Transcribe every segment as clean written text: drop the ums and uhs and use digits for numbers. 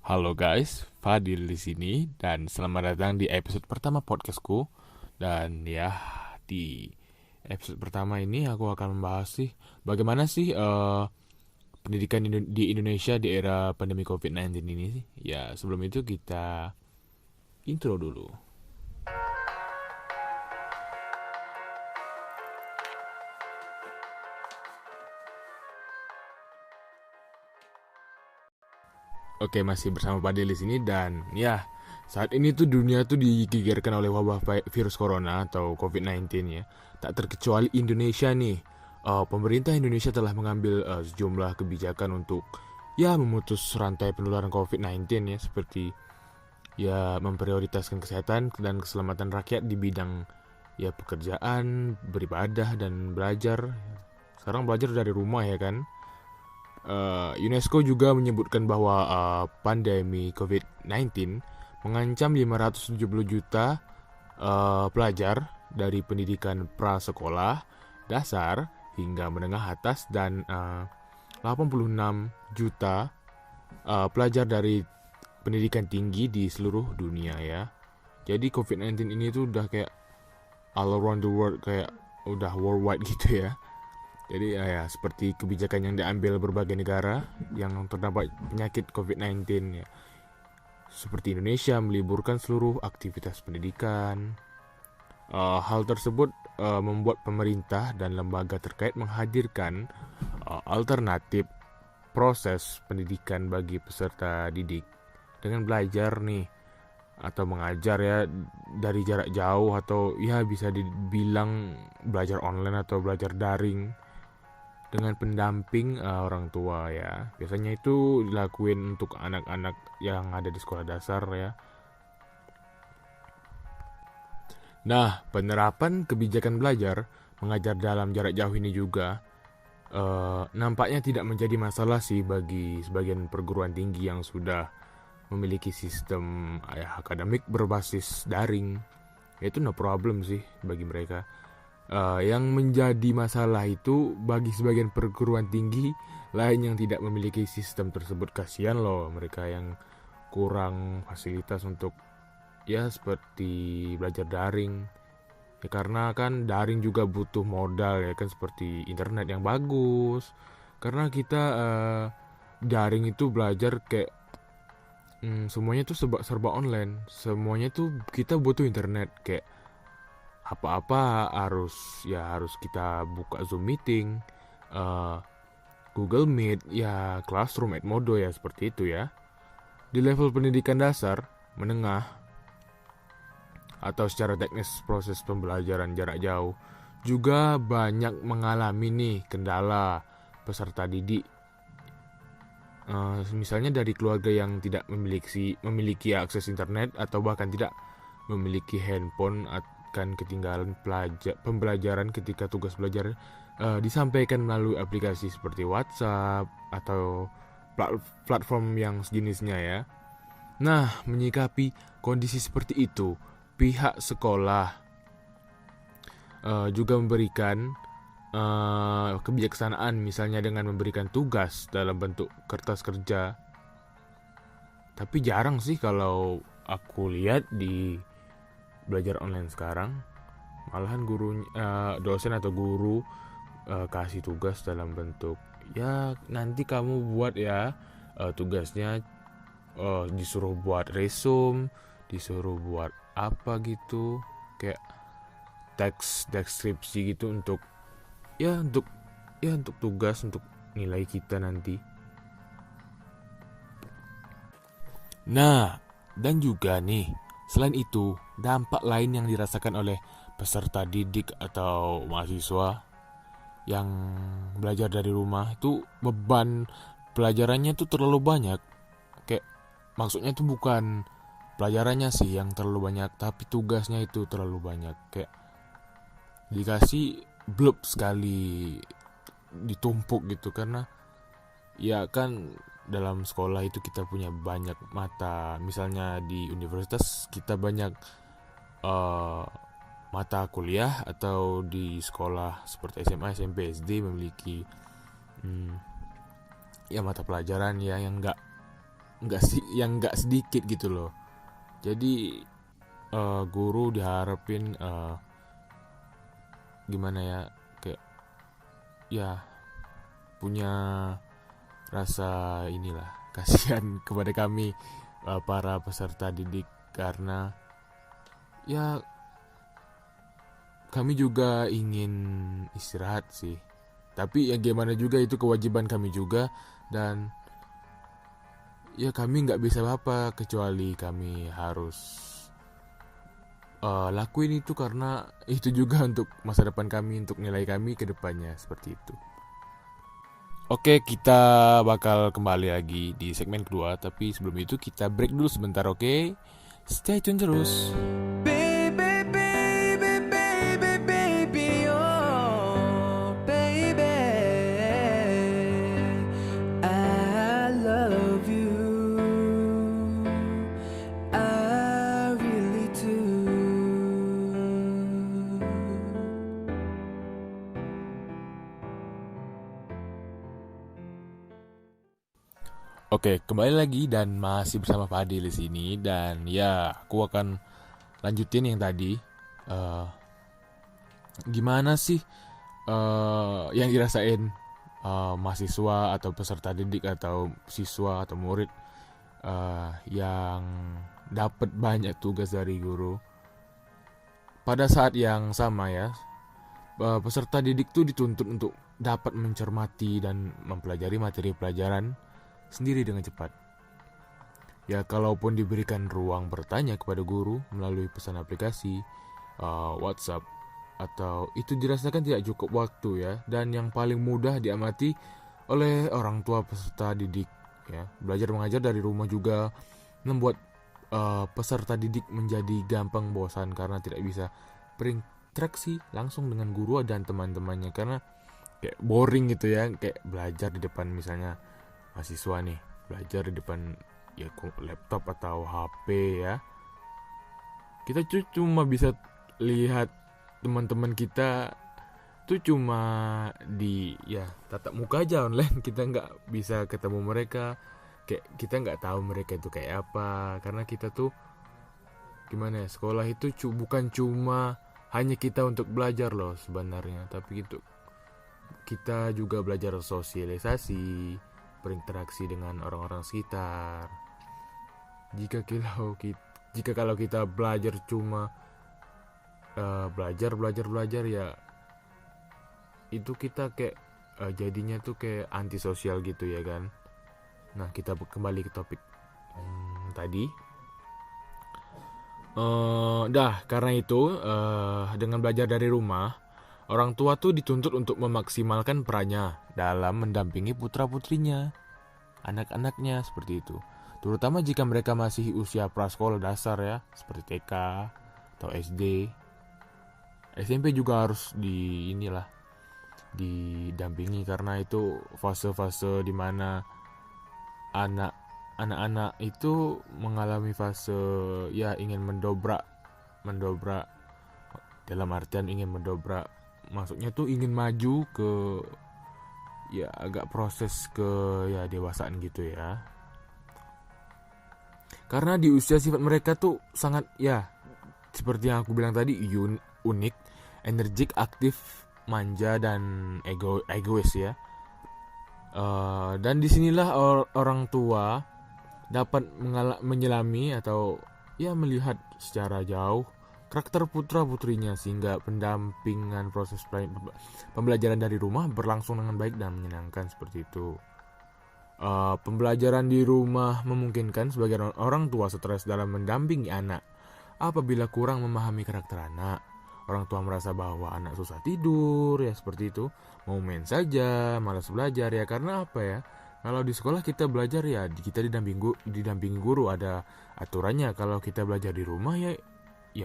Halo guys, Fadil di sini dan selamat datang di episode pertama podcastku. Dan ya, di episode pertama ini aku akan membahas bagaimana pendidikan di Indonesia di era pandemi COVID-19 ini sih. Ya, sebelum itu kita intro dulu. Oke, masih bersama Fadil di sini dan ya, saat ini tuh dunia tuh digegerkan oleh wabah virus corona atau COVID-19 ya. Tak terkecuali Indonesia nih. Pemerintah Indonesia telah mengambil sejumlah kebijakan untuk ya memutus rantai penularan COVID-19 ya, seperti ya memprioritaskan kesehatan dan keselamatan rakyat di bidang ya pekerjaan, beribadah dan belajar. Sekarang belajar dari rumah ya kan. UNESCO juga menyebutkan bahwa pandemi COVID-19 mengancam 570 juta pelajar dari pendidikan prasekolah, dasar, hingga menengah atas dan 86 juta pelajar dari pendidikan tinggi di seluruh dunia ya. Jadi COVID-19 ini tuh udah kayak all around the world, kayak udah worldwide gitu ya. Jadi ya seperti kebijakan yang diambil berbagai negara yang terdampak penyakit COVID-19 ya. Seperti Indonesia meliburkan seluruh aktivitas pendidikan. Hal tersebut membuat pemerintah dan lembaga terkait menghadirkan alternatif proses pendidikan bagi peserta didik dengan belajar nih atau mengajar ya dari jarak jauh atau ya bisa dibilang belajar online atau belajar daring dengan pendamping orang tua ya. Biasanya itu dilakuin untuk anak-anak yang ada di sekolah dasar ya. Nah, penerapan kebijakan belajar mengajar dalam jarak jauh ini juga nampaknya tidak menjadi masalah sih bagi sebagian perguruan tinggi yang sudah memiliki sistem akademik berbasis daring. Itu no problem sih bagi mereka. Yang menjadi masalah itu bagi sebagian perguruan tinggi lain yang tidak memiliki sistem tersebut. Kasihan loh mereka yang kurang fasilitas untuk ya seperti belajar daring ya, karena kan daring juga butuh modal ya kan, seperti internet yang bagus. Karena kita daring itu belajar kayak semuanya tuh serba online, semuanya tuh kita butuh internet, kayak apa-apa harus kita buka Zoom meeting, eh, Google Meet, ya Classroom, Edmodo ya seperti itu ya. Di level pendidikan dasar, menengah, atau secara teknis proses pembelajaran jarak jauh juga banyak mengalami nih kendala peserta didik. Misalnya dari keluarga yang tidak memiliki akses internet atau bahkan tidak memiliki handphone, akan ketinggalan pembelajaran ketika tugas belajar disampaikan melalui aplikasi seperti WhatsApp atau platform yang sejenisnya ya. Nah, menyikapi kondisi seperti itu, pihak sekolah juga memberikan kebijaksanaan, misalnya dengan memberikan tugas dalam bentuk kertas kerja. Tapi jarang sih kalau aku lihat di belajar online sekarang, malahan dosen atau guru kasih tugas dalam bentuk ya nanti kamu buat ya, tugasnya disuruh buat resume, disuruh buat apa gitu, kayak teks deskripsi gitu untuk ya untuk untuk tugas untuk nilai kita nanti. Nah, dan juga nih, selain itu, dampak lain yang dirasakan oleh peserta didik atau mahasiswa yang belajar dari rumah itu, beban pelajarannya tuh terlalu banyak. Kayak maksudnya tuh bukan pelajarannya sih yang terlalu banyak, tapi tugasnya itu terlalu banyak. Kayak dikasih blub sekali, ditumpuk gitu. Karena ya kan dalam sekolah itu kita punya banyak mata, misalnya di universitas kita banyak eh, mata kuliah, atau di sekolah seperti SMA, SMP, SD memiliki hmm, ya mata pelajaran ya yang nggak nggak sedikit gitu loh. Jadi guru diharapin gimana ya, kayak ya punya rasa inilah kasihan kepada kami para peserta didik, karena ya kami juga ingin istirahat sih. Tapi ya gimana juga, itu kewajiban kami juga. Dan ya kami nggak bisa apa kecuali kami harus lakuin itu, karena itu juga untuk masa depan kami, untuk nilai kami ke depannya, seperti itu. Oke, kita bakal kembali lagi di segmen kedua. Tapi sebelum itu kita break dulu sebentar, oke? Stay tune terus. Baby, baby, baby, baby, oh, baby, I love you, I really do. Oke, kembali lagi dan masih bersama Fadil di sini. Dan ya, aku akan lanjutin yang tadi. Eh, Gimana sih yang dirasain mahasiswa atau peserta didik atau siswa atau murid yang dapat banyak tugas dari guru pada saat yang sama ya. Peserta didik tuh dituntut untuk dapat mencermati dan mempelajari materi pelajaran sendiri dengan cepat. Ya, kalaupun diberikan ruang bertanya kepada guru melalui pesan aplikasi, WhatsApp, atau itu dirasakan tidak cukup waktu ya, dan yang paling mudah diamati oleh orang tua peserta didik ya. Belajar mengajar dari rumah juga membuat peserta didik menjadi gampang bosan karena tidak bisa berinteraksi langsung dengan guru dan teman-temannya, karena kayak boring gitu ya, kayak belajar di depan misalnya mahasiswa nih, belajar di depan ya laptop atau HP ya. Kita cuma bisa lihat teman-teman kita tuh cuma di ya tatap muka aja online. Kita nggak bisa ketemu mereka, kayak kita nggak tahu mereka itu kayak apa, karena kita tuh gimana ya, sekolah itu bukan cuma hanya kita untuk belajar loh sebenarnya, tapi itu kita juga belajar sosialisasi, berinteraksi dengan orang-orang sekitar. Jika kalau kita belajar cuma belajar ya, itu kita kayak jadinya tuh kayak antisosial gitu ya kan. Nah, kita kembali ke topik tadi. Karena itu dengan belajar dari rumah, orang tua tuh dituntut untuk memaksimalkan perannya dalam mendampingi putra-putrinya, anak-anaknya seperti itu. Terutama jika mereka masih usia prasekolah dasar ya, seperti TK atau SD. SMP juga harus didampingi, karena itu fase-fase dimana anak-anak itu mengalami fase ya ingin mendobrak dalam artian ingin mendobrak, maksudnya tuh ingin maju ke ya agak proses ke ya dewasaan gitu ya. Karena di usia sifat mereka tuh sangat ya seperti yang aku bilang tadi, unik, energik, aktif, manja, dan egois ya. Dan disinilah orang tua dapat menyelami atau ya melihat secara jauh karakter putra-putrinya, sehingga pendampingan proses pembelajaran dari rumah berlangsung dengan baik dan menyenangkan seperti itu. Pembelajaran di rumah memungkinkan sebagian orang tua stres dalam mendampingi anak apabila kurang memahami karakter anak. Orang tua merasa bahwa anak susah tidur ya, seperti itu, mau main saja, malas belajar ya. Karena apa ya, kalau di sekolah kita belajar ya kita didampingi guru, ada aturannya. Kalau kita belajar di rumah ya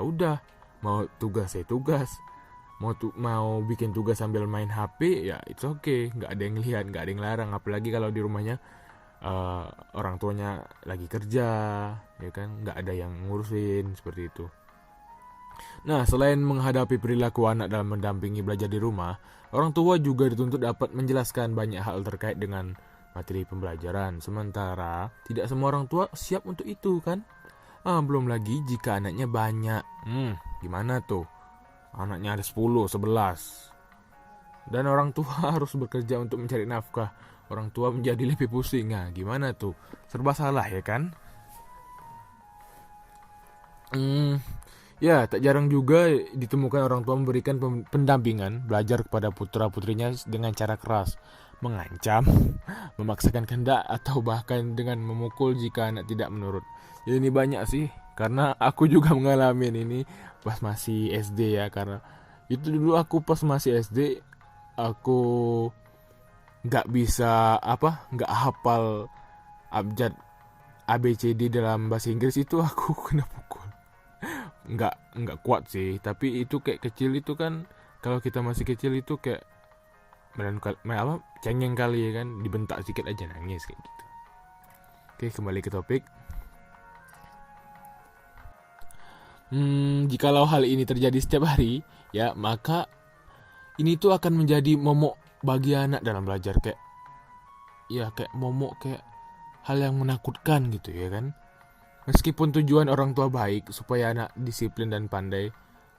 udah, mau tugas mau bikin tugas sambil main HP ya it's okay, nggak ada yang lihat, nggak ada yang larang. Apalagi kalau di rumahnya orang tuanya lagi kerja ya kan, nggak ada yang ngurusin seperti itu. Nah, selain menghadapi perilaku anak dalam mendampingi belajar di rumah, orang tua juga dituntut dapat menjelaskan banyak hal terkait dengan materi pembelajaran. Sementara tidak semua orang tua siap untuk itu kan. Belum lagi jika anaknya banyak. Gimana tuh? Anaknya ada 10, 11. Dan orang tua harus bekerja untuk mencari nafkah. Orang tua menjadi lebih pusing. Gimana tuh? Serba salah ya kan? Ya, tak jarang juga ditemukan orang tua memberikan pendampingan belajar kepada putra-putrinya dengan cara keras, mengancam, memaksakan kehendak, atau bahkan dengan memukul jika anak tidak menurut. Ya, ini banyak sih, karena aku juga mengalami ini pas masih SD ya, karena itu dulu aku pas masih SD, aku nggak bisa nggak hafal abjad ABCD dalam bahasa Inggris, itu aku kena pukul. nggak kuat sih, tapi itu kayak kecil itu kan, kalau kita masih kecil itu kayak cengeng kali ya kan, dibentak sedikit aja nangis kayak gitu. Oke, kembali ke topik. Jikalau hal ini terjadi setiap hari ya, maka ini tuh akan menjadi momok bagi anak dalam belajar, kayak momok, kayak hal yang menakutkan gitu ya kan. Meskipun tujuan orang tua baik supaya anak disiplin dan pandai,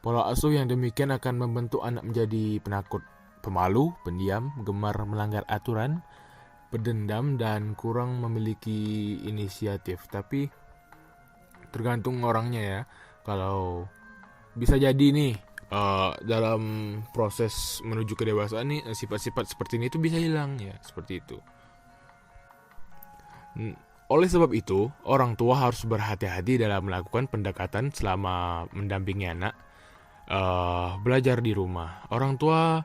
pola asuh yang demikian akan membentuk anak menjadi penakut, pemalu, pendiam, gemar melanggar aturan, pendendam, dan kurang memiliki inisiatif. Tapi tergantung orangnya ya. Kalau bisa jadi nih dalam proses menuju kedewasaan nih, sifat-sifat seperti ini tuh bisa hilang ya, seperti itu. Oleh sebab itu, orang tua harus berhati-hati dalam melakukan pendekatan selama mendampingi anak belajar di rumah. Orang tua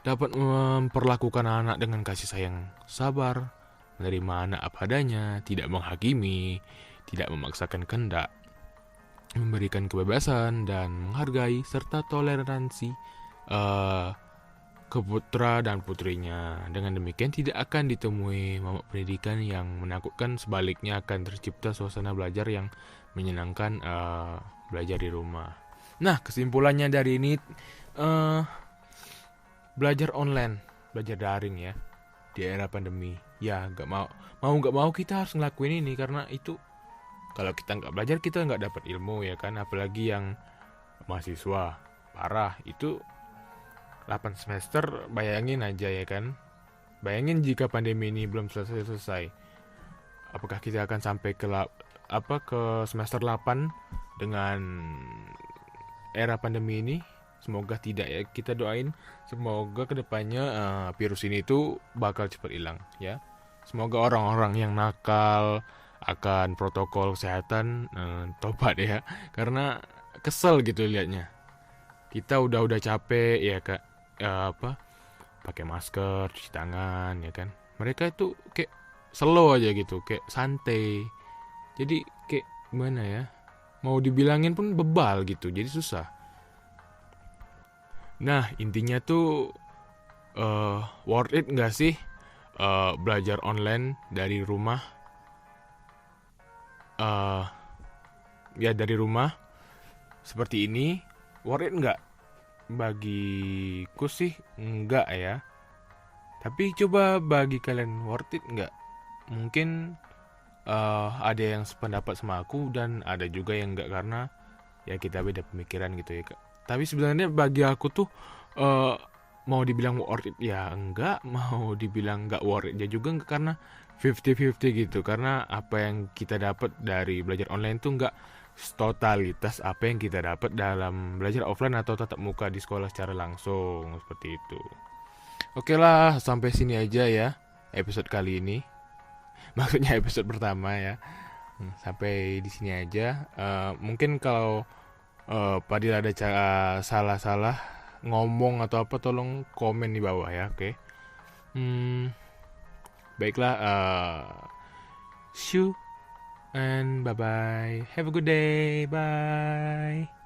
dapat memperlakukan anak dengan kasih sayang, sabar, menerima anak apa adanya, tidak menghakimi, tidak memaksakan kehendak, memberikan kebebasan dan menghargai serta toleransi ke putra dan putrinya. Dengan demikian tidak akan ditemui momok pendidikan yang menakutkan, sebaliknya akan tercipta suasana belajar yang menyenangkan, belajar di rumah. Nah, kesimpulannya dari ini, belajar online, belajar daring ya di era pandemi. Ya, nggak mau kita harus ngelakuin ini, karena itu kalau kita nggak belajar kita nggak dapat ilmu ya kan. Apalagi yang mahasiswa parah itu 8 semester, bayangin aja ya kan. Bayangin jika pandemi ini belum selesai. Apakah kita akan sampai ke semester 8 dengan era pandemi ini? Semoga tidak ya. Kita doain semoga kedepannya virus ini tuh bakal cepat hilang ya. Semoga orang-orang yang nakal akan protokol kesehatan tobat ya. Karena kesel gitu liatnya. Kita udah capek ya kak. Pakai masker, cuci tangan ya kan. Mereka itu kayak slow aja gitu, kayak santai. Jadi kayak gimana ya, mau dibilangin pun bebal gitu, jadi susah. Nah, intinya tuh worth it gak sih belajar online dari rumah? Ya dari rumah seperti ini, worth it gak? Bagiku sih enggak ya. Tapi coba bagi kalian, worth it enggak? Mungkin ada yang sependapat sama aku dan ada juga yang enggak, karena ya kita beda pemikiran gitu ya kak. Tapi sebenarnya bagi aku tuh mau dibilang worth it ya enggak, mau dibilang enggak worth it ya juga enggak, karena 50-50 gitu. Karena apa yang kita dapat dari belajar online tuh enggak totalitas apa yang kita dapat dalam belajar offline atau tatap muka di sekolah secara langsung, seperti itu. Oke lah, sampai sini aja ya episode kali ini. Maksudnya episode pertama ya. Sampai di sini aja. Mungkin kalau Padil ada salah-salah ngomong atau apa, tolong komen di bawah ya, oke? Baiklah, see you and bye-bye. Have a good day. Bye.